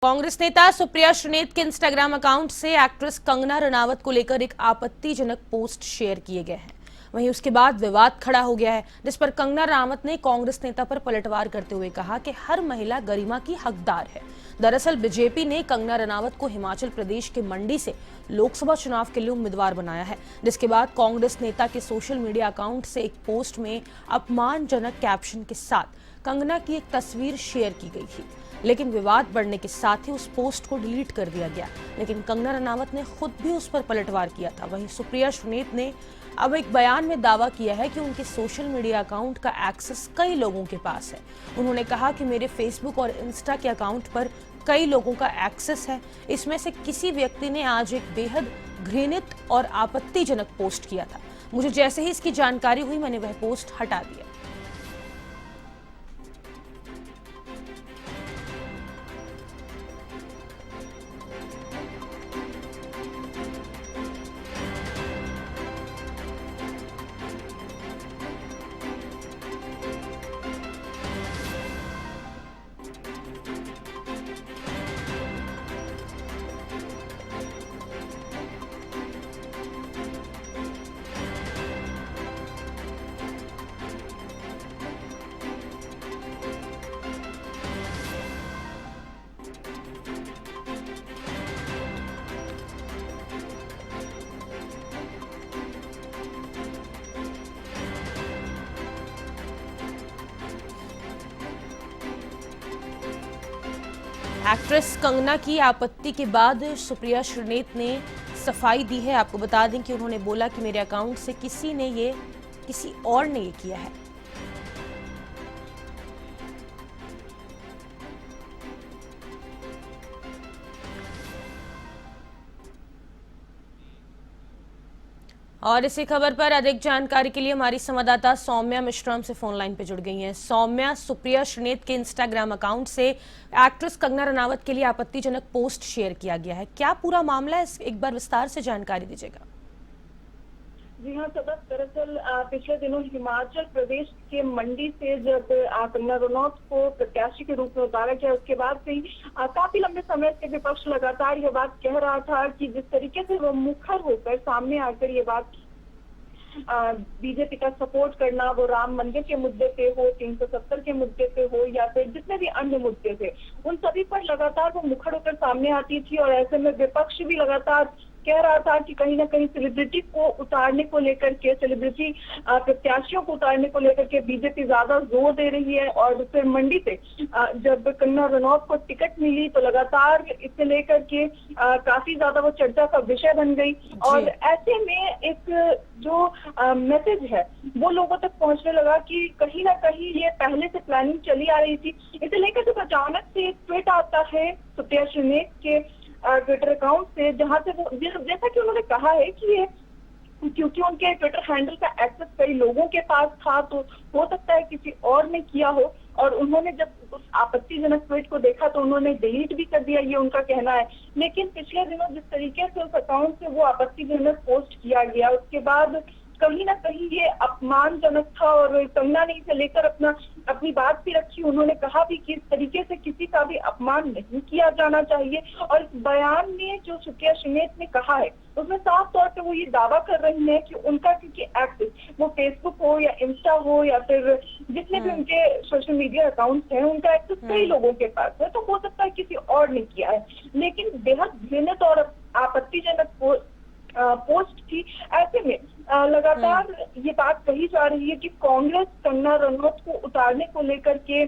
कांग्रेस नेता सुप्रिया श्रीनेत के Instagram account से एक्ट्रेस कंगना रनावत को लेकर एक आपत्तिजनक पोस्ट शेयर किए गए हैं। वहीं उसके बाद विवाद खड़ा हो गया है, जिस पर कंगना रनावत ने कांग्रेस नेता पर पलटवार करते हुए कहा कि हर महिला गरिमा की हकदार है। दरअसल बीजेपी ने कंगना रनावत को हिमाचल प्रदेश के मंडी से लोकसभा चुनाव के लिए उम्मीदवार बनाया है, जिसके बाद कांग्रेस नेता के सोशल मीडिया अकाउंट से एक पोस्ट में अपमानजनक कैप्शन के साथ कंगना की एक तस्वीर शेयर की गई थी। लेकिन विवाद बढ़ने के साथ ही उस पोस्ट को डिलीट कर दिया गया। लेकिन कंगना रनावत ने खुद भी उस पर पलटवार किया था। वहीं सुप्रिया श्रीनेत ने अब एक बयान में दावा किया है कि उनके सोशल मीडिया अकाउंट का एक्सेस कई लोगों के पास है। उन्होंने कहा कि मेरे फेसबुक और इंस्टा के अकाउंट पर कई लोगों का एक्सेस है। इसमें से किसी व्यक्ति ने आज एक बेहद घृणित और आपत्तिजनक पोस्ट किया था। मुझे जैसे ही इसकी जानकारी हुई, मैंने वह पोस्ट हटा दिया। एक्ट्रेस कंगना की आपत्ति के बाद सुप्रिया श्रीनेत ने सफाई दी है। आपको बता दें कि उन्होंने बोला कि मेरे अकाउंट से किसी और ने ये किया है। और इसी खबर पर अधिक जानकारी के लिए हमारी संवाददाता सौम्या मिश्रा हमसे फोन लाइन पे जुड़ गई हैं। सौम्या, सुप्रिया श्रीनेत के इंस्टाग्राम अकाउंट से एक्ट्रेस कंगना रनावत के लिए आपत्तिजनक पोस्ट शेयर किया गया है। क्या पूरा मामला है, एक बार विस्तार से जानकारी दीजिएगा। जी हाँ सबक, दरअसल पिछले दिनों हिमाचल प्रदेश के मंडी से जब कंगना रनौत को प्रत्याशी के रूप में उतारा गया, उसके बाद से ही काफी लंबे समय से विपक्ष लगातार ये बात कह रहा था कि जिस तरीके से वो मुखर होकर सामने आकर ये बात बीजेपी का सपोर्ट करना, वो राम मंदिर के मुद्दे पे हो, 370 के मुद्दे पे हो या फिर जितने भी अन्य मुद्दे थे, उन सभी पर लगातार वो मुखर होकर सामने आती थी। और ऐसे में विपक्ष भी लगातार कह रहा था कि कहीं ना कहीं सेलिब्रिटी को उतारने को लेकर के, सेलिब्रिटी प्रत्याशियों को उतारने को लेकर के बीजेपी ज्यादा जोर दे रही है। और फिर मंडी से जब कंगना रनौत को टिकट मिली तो लगातार इसे लेकर के काफी ज्यादा वो चर्चा का विषय बन गई। और ऐसे में एक जो मैसेज है वो लोगों तक पहुंचने लगा कि कहीं ना कहीं ये पहले से प्लानिंग चली आ रही थी। इसे लेकर जब अचानक से एक ट्वीट आता है सुप्रिया श्रीनेत के ट्विटर अकाउंट से, जहां से वो जैसा कि उन्होंने कहा है कि ये क्योंकि उनके ट्विटर हैंडल का एक्सेस कई लोगों के पास था, तो हो सकता है किसी और ने किया हो। और उन्होंने जब उस आपत्तिजनक ट्वीट को देखा तो उन्होंने डिलीट भी कर दिया, ये उनका कहना है। लेकिन पिछले दिनों जिस तरीके से उस अकाउंट से वो आपत्तिजनक पोस्ट किया गया, उसके बाद कहीं ना कहीं ये अपमानजनक था। और कंगना ने इसे लेकर अपनी बात भी रखी। उन्होंने कहा भी कि इस तरीके से किसी का भी अपमान नहीं किया जाना चाहिए। और इस बयान में जो सुप्रिया श्रीनेत ने कहा है उसमें साफ तौर पे वो ये दावा कर रही है कि उनका क्योंकि एक्सेस, वो फेसबुक हो या इंस्टा हो या फिर जितने भी उनके सोशल मीडिया अकाउंट्स हैं, उनका एक्सेस कई लोगों के पास है, तो हो सकता है किसी और ने किया है। लेकिन बेहद घृणित और आपत्तिजनक पोस्ट थी। ऐसे में लगातार ये बात कही जा रही है कि कांग्रेस कंगना रनौत को उतारने को लेकर के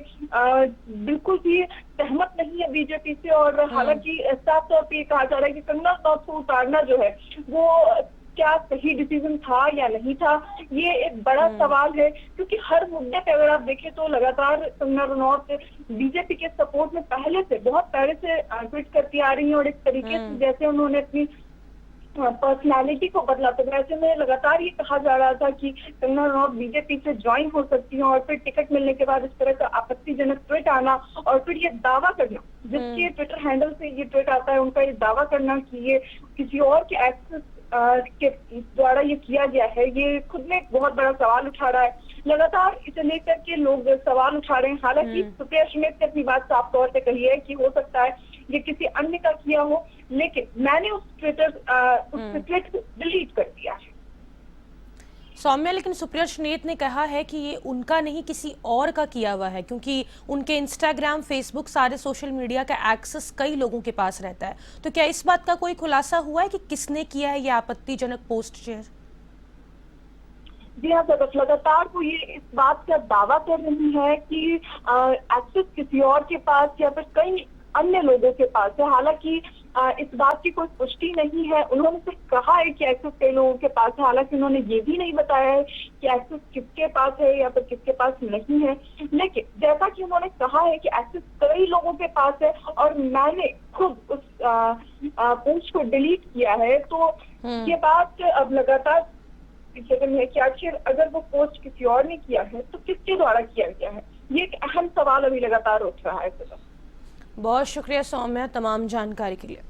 बिल्कुल भी सहमत नहीं है बीजेपी से। और हालांकि साफ तौर पे ये कहा जा रहा है कि कंगना रनौत को उतारना जो है वो क्या सही डिसीजन था या नहीं था, ये एक बड़ा सवाल है। क्योंकि हर मुद्दे पे अगर आप देखें तो लगातार कंगना रनौत बीजेपी के सपोर्ट में बहुत पहले से ट्वीट करती आ रही है। और एक तरीके से जैसे उन्होंने अपनी पर्सनालिटी को बदला, तो वैसे में लगातार ये कहा जा रहा था कि कंगना रनौत बीजेपी से ज्वाइन हो सकती है। और फिर टिकट मिलने के बाद इस तरह का आपत्तिजनक ट्वीट आना और फिर ये दावा करना, जिसके ट्विटर हैंडल से ये ट्वीट आता है, उनका ये दावा करना कि ये किसी और के एक्सेस के द्वारा ये किया गया है, ये खुद में एक बहुत बड़ा सवाल उठा रहा है। लगातार इसे लेकर के लोग सवाल उठा रहे हैं। हालांकि सुप्रिया श्रीनेत ने अपनी बात साफ तौर से कही है कि हो सकता है या किसी अन्य का किया हो, लेकिन मैंने उस ट्वीट को डिलीट कर दिया है। सौम्या, लेकिन सुप्रिया श्रीनेत ने कहा है कि ये उनका नहीं किसी और का किया हुआ है, क्योंकि उनके इंस्टाग्राम, फेसबुक, सारे सोशल मीडिया का एक्सेस कई लोगों के पास रहता है। तो क्या इस बात का कोई खुलासा हुआ है कि किसने किया है ये आपत्तिजनक पोस्ट शेयर? जी हाँ सदस्य, लगातार वो ये इस बात का दावा कर रही है कि एक्सेस किसी और के पास या फिर कई अन्य लोगों के पास है। हालांकि इस बात की कोई पुष्टि नहीं है। उन्होंने सिर्फ कहा है कि एक्सेस कई लोगों के पास है, हालांकि उन्होंने ये भी नहीं बताया है कि एक्सेस किसके पास है या फिर किसके पास नहीं है। लेकिन जैसा कि उन्होंने कहा है कि एक्सेस कई लोगों के पास है और मैंने खुद उस पोस्ट को डिलीट किया है, तो ये बात अब लगातार है कि आखिर अगर वो पोस्ट किसी और ने किया है तो किसके द्वारा किया गया है। ये एक अहम सवाल अभी लगातार उठ रहा है। बहुत शुक्रिया सौम्या तमाम जानकारी के लिए।